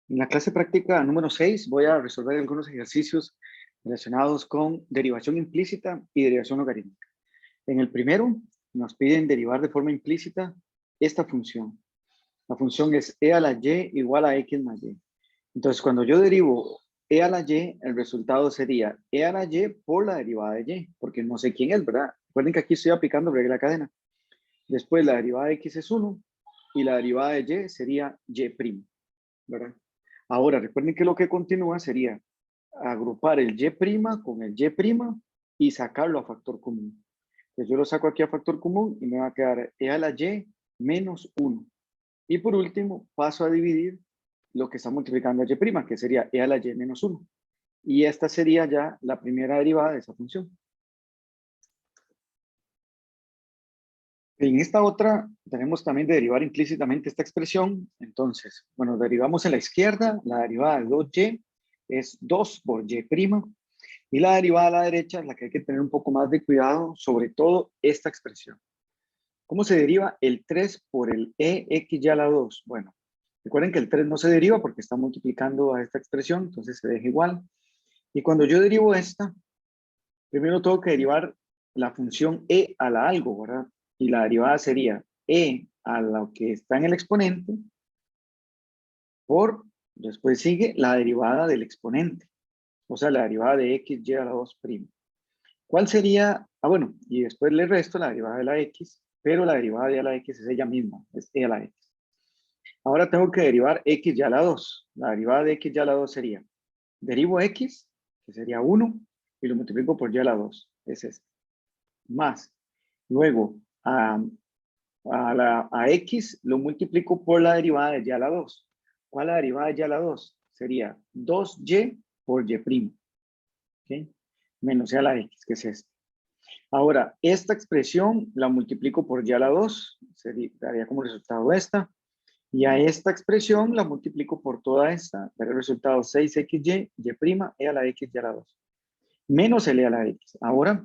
En la clase práctica número 6 voy a resolver algunos ejercicios relacionados con derivación implícita y derivación logarítmica. En el primero nos piden derivar de forma implícita esta función. La función es e a la y igual a x más y. Entonces, cuando yo derivo e a la y, el resultado sería e a la y por la derivada de y, porque no sé quién es, ¿verdad? Recuerden que aquí estoy aplicando regla de cadena. Después la derivada de x es 1 y la derivada de y sería y', ¿verdad? Ahora, recuerden que lo que continúa sería agrupar el y' con el y' y sacarlo a factor común. Entonces yo lo saco aquí a factor común y me va a quedar e a la y menos 1. Y por último, paso a dividir lo que está multiplicando a y', que sería e a la y menos 1. Y esta sería ya la primera derivada de esa función. En esta otra tenemos también de derivar implícitamente esta expresión. Entonces, bueno, derivamos en la izquierda, la derivada de 2y es 2 por y', y la derivada a la derecha es la que hay que tener un poco más de cuidado, sobre todo esta expresión. ¿Cómo se deriva el 3 por el ex a la 2? Bueno, recuerden que el 3 no se deriva porque está multiplicando a esta expresión, entonces se deja igual. Y cuando yo derivo esta, primero tengo que derivar la función e a la algo, ¿verdad? Y la derivada sería e a lo que está en el exponente por, después sigue la derivada del exponente, o sea, la derivada de x y a la 2'. ¿Cuál sería? Ah, bueno, y después le resto la derivada de la x, pero la derivada de a la x es ella misma, es e a la x. Ahora tengo que derivar x y a la 2. La derivada de x y a la 2 sería, derivo x, que sería 1, y lo multiplico por y a la 2, es este, más. Luego, a x lo multiplico por la derivada de y a la 2. ¿Cuál es la derivada de y a la 2? Sería 2y por y', ¿ok? Menos y a la x, que es este. Ahora, esta expresión la multiplico por y a la 2, daría como resultado esta. Y a esta expresión la multiplico por toda esta, daría el resultado 6xy, y', e a la x y a la 2. Menos el e a la x. Ahora,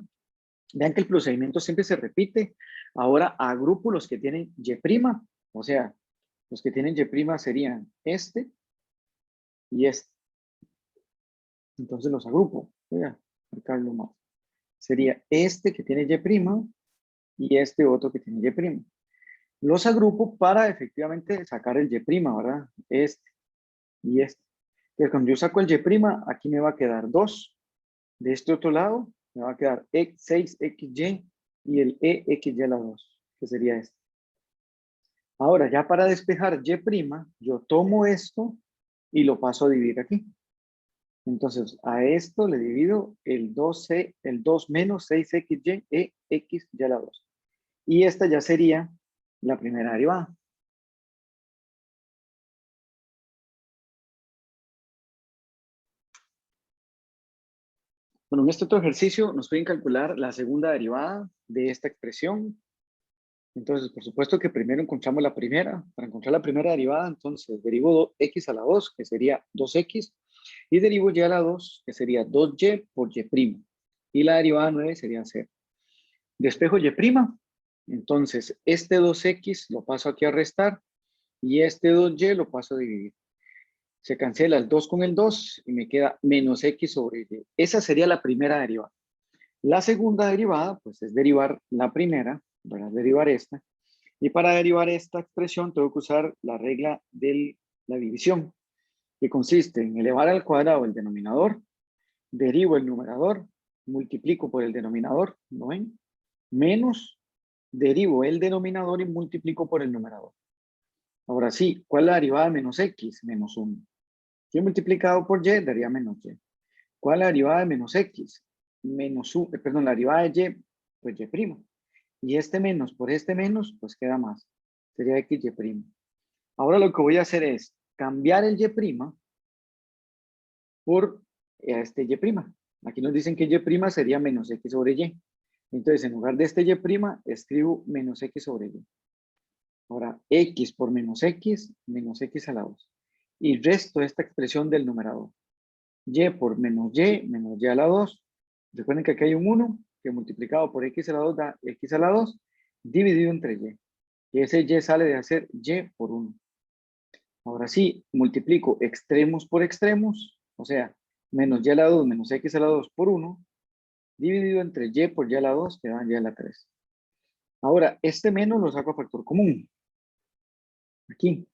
vean que el procedimiento siempre se repite. Ahora agrupo los que tienen y', o sea, los que tienen y' serían este y este. Entonces los agrupo. Voy a marcarlo más. Sería este que tiene y este otro que tiene y'. Los agrupo para efectivamente sacar el y', ¿verdad? Este y este. Entonces, cuando yo saco el y', aquí me va a quedar 2. De este otro lado, me va a quedar 6xy y el exy a la 2, que sería este. Ahora, ya para despejar y', yo tomo esto y lo paso a dividir aquí. Entonces, a esto le divido el 2 menos 6xy e x y a la 2. Y esta ya sería la primera derivada. Bueno, en este otro ejercicio nos pueden calcular la segunda derivada de esta expresión. Entonces, por supuesto que primero encontramos la primera. Para encontrar la primera derivada, entonces derivo x a la 2, que sería 2x, y derivo y a la 2, que sería 2y por y'. Y la derivada 9 sería 0. Despejo y', entonces este 2x lo paso aquí a restar y este 2y lo paso a dividir. Se cancela el 2 con el 2 y me queda menos x sobre y. Esa sería la primera derivada. La segunda derivada, pues es derivar la primera, ¿verdad? Derivar esta. Y para derivar esta expresión tengo que usar la regla de la división, que consiste en elevar al cuadrado el denominador, derivo el numerador, multiplico por el denominador, ¿no ven? Menos, derivo el denominador y multiplico por el numerador. Ahora sí, ¿cuál es la derivada de menos x? Menos 1. Y multiplicado por y daría menos y. ¿Cuál es la derivada de menos x? Menos 1, perdón, la derivada de y, pues y'. Y este menos por este menos, pues queda más. Sería xy'. Ahora lo que voy a hacer es cambiar el y' por este y'. Aquí nos dicen que y' sería menos x sobre y. Entonces, en lugar de este y', escribo menos x sobre y. Ahora, x por menos x a la 2. Y resto esta expresión del numerador. Y por menos y a la 2. Recuerden que aquí hay un 1 que multiplicado por x a la 2 da x a la 2 dividido entre y. Y ese y sale de hacer y por 1. Ahora sí, multiplico extremos por extremos, o sea, menos y a la 2 menos x a la 2 por 1, dividido entre y por y a la 2, que da y a la 3. Ahora, este menos lo saco a factor común. Aquí.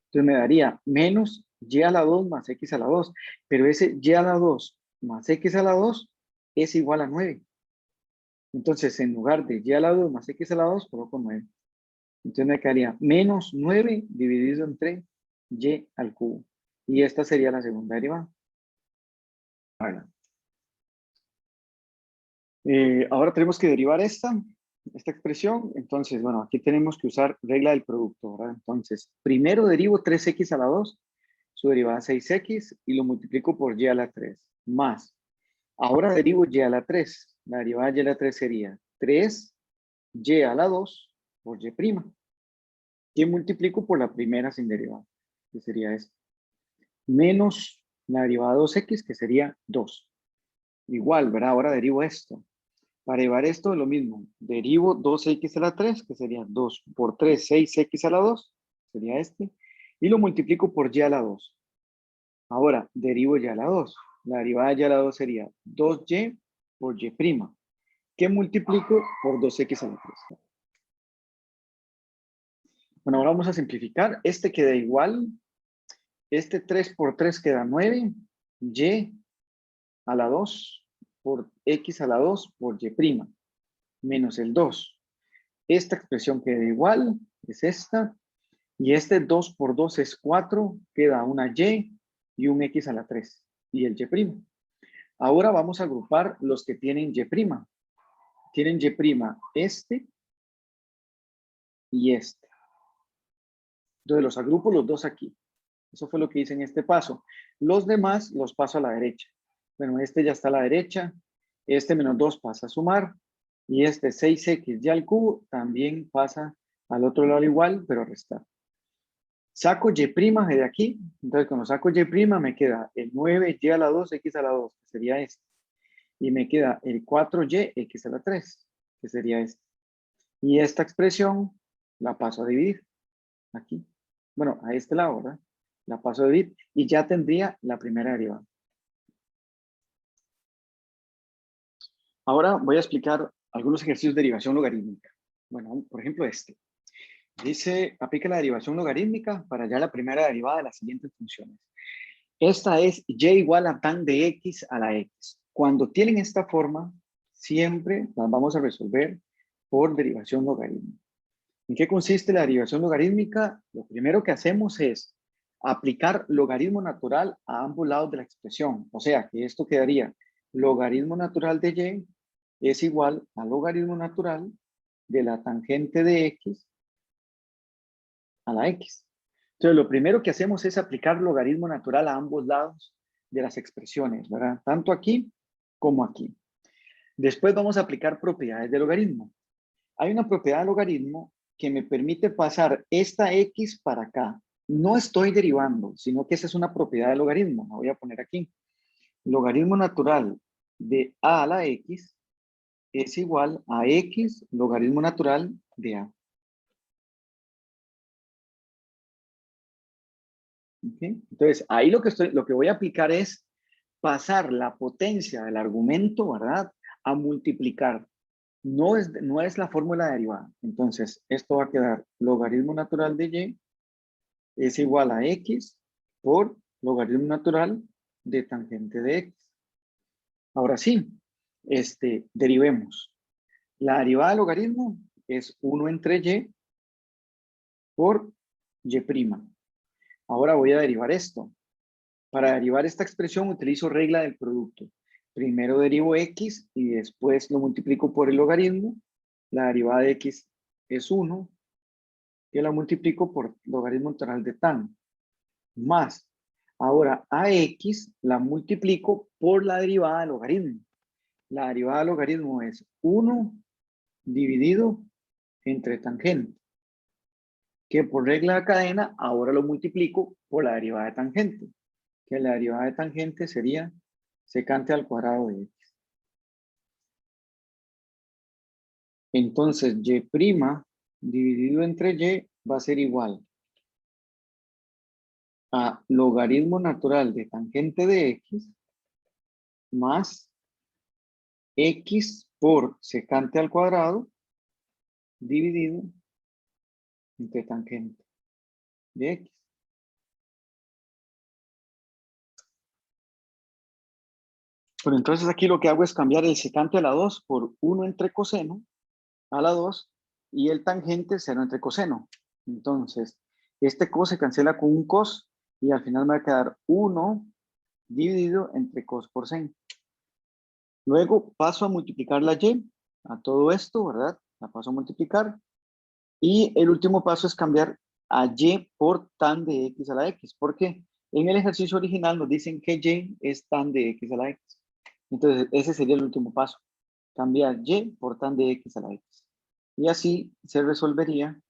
Entonces me daría menos y a la 2 más x a la 2. Pero ese y a la 2 más x a la 2 es igual a 9. Entonces, en lugar de y a la 2 más x a la 2, coloco 9. Entonces me quedaría menos 9 dividido entre y al cubo. Y esta sería la segunda derivada. Ahora tenemos que derivar esta expresión. Entonces, bueno, aquí tenemos que usar regla del producto, ¿verdad? Entonces, primero derivo 3x a la 2, su derivada 6x, y lo multiplico por y a la 3, más. Ahora derivo y a la 3. La derivada de y a la 3 sería 3y a la 2 por y', que multiplico por la primera sin derivada, que sería esto, menos la derivada 2x, que sería 2. Igual, ¿verdad? Ahora derivo esto. Para derivar esto, lo mismo. Derivo 2x a la 3, que sería 2 por 3, 6x a la 2, sería este. Y lo multiplico por y a la 2. Ahora, derivo y a la 2. La derivada de y a la 2 sería 2y por y', que multiplico por 2x a la 3. Bueno, ahora vamos a simplificar. Este queda igual. Este 3 por 3 queda 9. Y a la 2 por x a la 2 por y', menos el 2. Esta expresión queda igual, es esta. Y este 2 por 2 es 4, queda una y un x a la 3. Y el y'. Ahora vamos a agrupar los que tienen y'. Tienen y' este y este. Entonces los agrupo los dos aquí. Eso fue lo que hice en este paso. Los demás los paso a la derecha. Bueno, este ya está a la derecha. Este menos 2 pasa a sumar. Y este 6x ya al cubo también pasa al otro lado igual, pero a restar. Saco y' de aquí. Entonces, cuando saco y' me queda el 9y a la 2, x a la 2, que sería este. Y me queda el 4y, x a la 3, que sería este. Y esta expresión la paso a dividir aquí. Bueno, a este lado, ¿verdad? La paso a dividir y ya tendría la primera derivada. Ahora voy a explicar algunos ejercicios de derivación logarítmica. Bueno, por ejemplo este. Dice, aplica la derivación logarítmica para hallar la primera derivada de las siguientes funciones. Esta es y igual a tan de x a la x. Cuando tienen esta forma, siempre las vamos a resolver por derivación logarítmica. ¿En qué consiste la derivación logarítmica? Lo primero que hacemos es aplicar logaritmo natural a ambos lados de la expresión. O sea, que esto quedaría logaritmo natural de y es igual a logaritmo natural de la tangente de x a la x. Entonces, lo primero que hacemos es aplicar logaritmo natural a ambos lados de las expresiones, ¿verdad? Tanto aquí como aquí. Después vamos a aplicar propiedades de logaritmo. Hay una propiedad de logaritmo que me permite pasar esta x para acá. No estoy derivando, sino que esa es una propiedad de logaritmo. La voy a poner aquí. Logaritmo natural de a la x es igual a x logaritmo natural de a. ¿Okay? Entonces, ahí lo que voy a aplicar es pasar la potencia del argumento, ¿verdad? A multiplicar. No es la fórmula derivada. Entonces, esto va a quedar logaritmo natural de y es igual a x por logaritmo natural de tangente de x. Ahora sí, derivemos. La derivada del logaritmo es 1 entre y por y'. Ahora voy a derivar esto. Para derivar esta expresión utilizo regla del producto. Primero derivo x y después lo multiplico por el logaritmo. La derivada de x es 1, que la multiplico por logaritmo natural de tan. Más, ahora a x la multiplico por la derivada del logaritmo. La derivada del logaritmo es 1 dividido entre tangente, que por regla de cadena ahora lo multiplico por la derivada de tangente, que la derivada de tangente sería secante al cuadrado de x. Entonces, y' dividido entre y va a ser igual a logaritmo natural de tangente de x más x por secante al cuadrado dividido entre tangente de x. Bueno, entonces aquí lo que hago es cambiar el secante a la 2 por 1 entre coseno a la 2 y el tangente 0 entre coseno. Entonces, este cos se cancela con un cos y al final me va a quedar 1 dividido entre cos por sen. Luego paso a multiplicar la y a todo esto, ¿verdad? La paso a multiplicar. Y el último paso es cambiar a y por tan de x a la x, porque en el ejercicio original nos dicen que y es tan de x a la x. Entonces, ese sería el último paso. Cambiar y por tan de x a la x. Y así se resolvería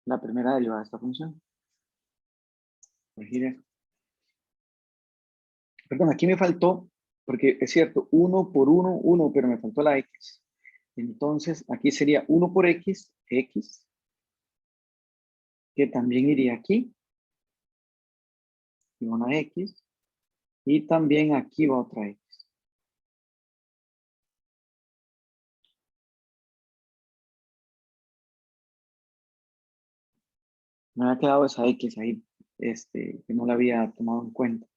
la primera derivada de esta función. Corregir esto. Perdón, aquí me faltó, porque es cierto, 1 por 1, 1, pero me faltó la x. Entonces, aquí sería 1 por x, x, que también iría aquí, y una x, y también aquí va otra x. Me había quedado esa x ahí, que no la había tomado en cuenta.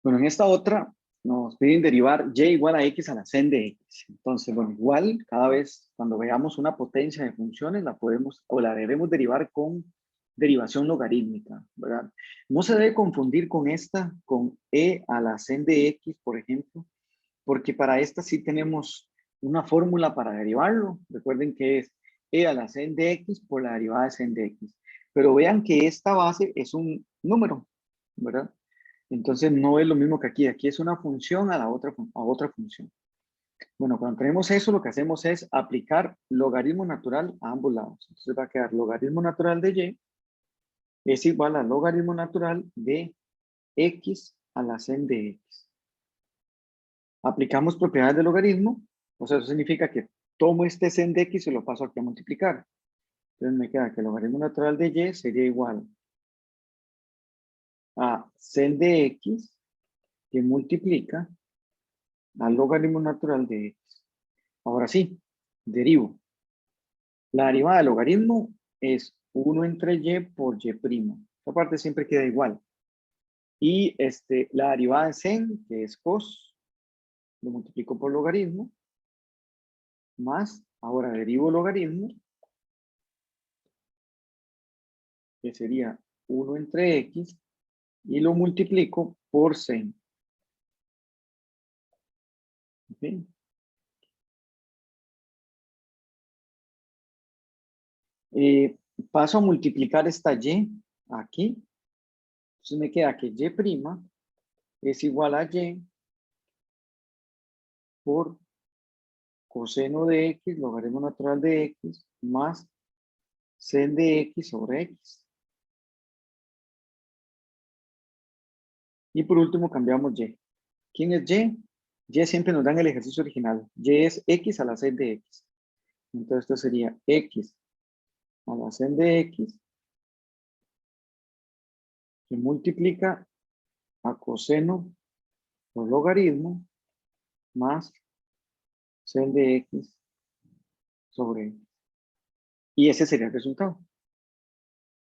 Bueno, en esta otra nos piden derivar y igual a x a la sen de x. Entonces, bueno, igual cada vez cuando veamos una potencia de funciones la podemos o la debemos derivar con derivación logarítmica, ¿verdad? No se debe confundir con esta, con e a la sen de x, por ejemplo, porque para esta sí tenemos una fórmula para derivarlo. Recuerden que es e a la sen de x por la derivada de sen de x. Pero vean que esta base es un número, ¿verdad? Entonces no es lo mismo que aquí. Aquí es una función a la otra función. Bueno, cuando tenemos eso, lo que hacemos es aplicar logaritmo natural a ambos lados. Entonces va a quedar logaritmo natural de y es igual a logaritmo natural de x a la sen de x. Aplicamos propiedades de logaritmo, o sea, eso significa que tomo este sen de x y lo paso aquí a multiplicar. Entonces me queda que el logaritmo natural de y sería igual a sen de x que multiplica al logaritmo natural de x. Ahora sí, derivo. La derivada del logaritmo es 1 entre y por y'. Esta parte siempre queda igual. Y la derivada de sen, que es cos, lo multiplico por logaritmo, más, ahora derivo logaritmo, que sería 1 entre x, y lo multiplico por sen. ¿Okay? Paso a multiplicar esta y aquí. Entonces me queda que y' es igual a y por coseno de x, logaritmo natural de x, más sen de x sobre x. Y por último cambiamos y. ¿Quién es y? Y siempre nos dan el ejercicio original. Y es x a la sen de x. Entonces esto sería x a la sen de x que multiplica a coseno por logaritmo más sen de x sobre x. Y ese sería el resultado.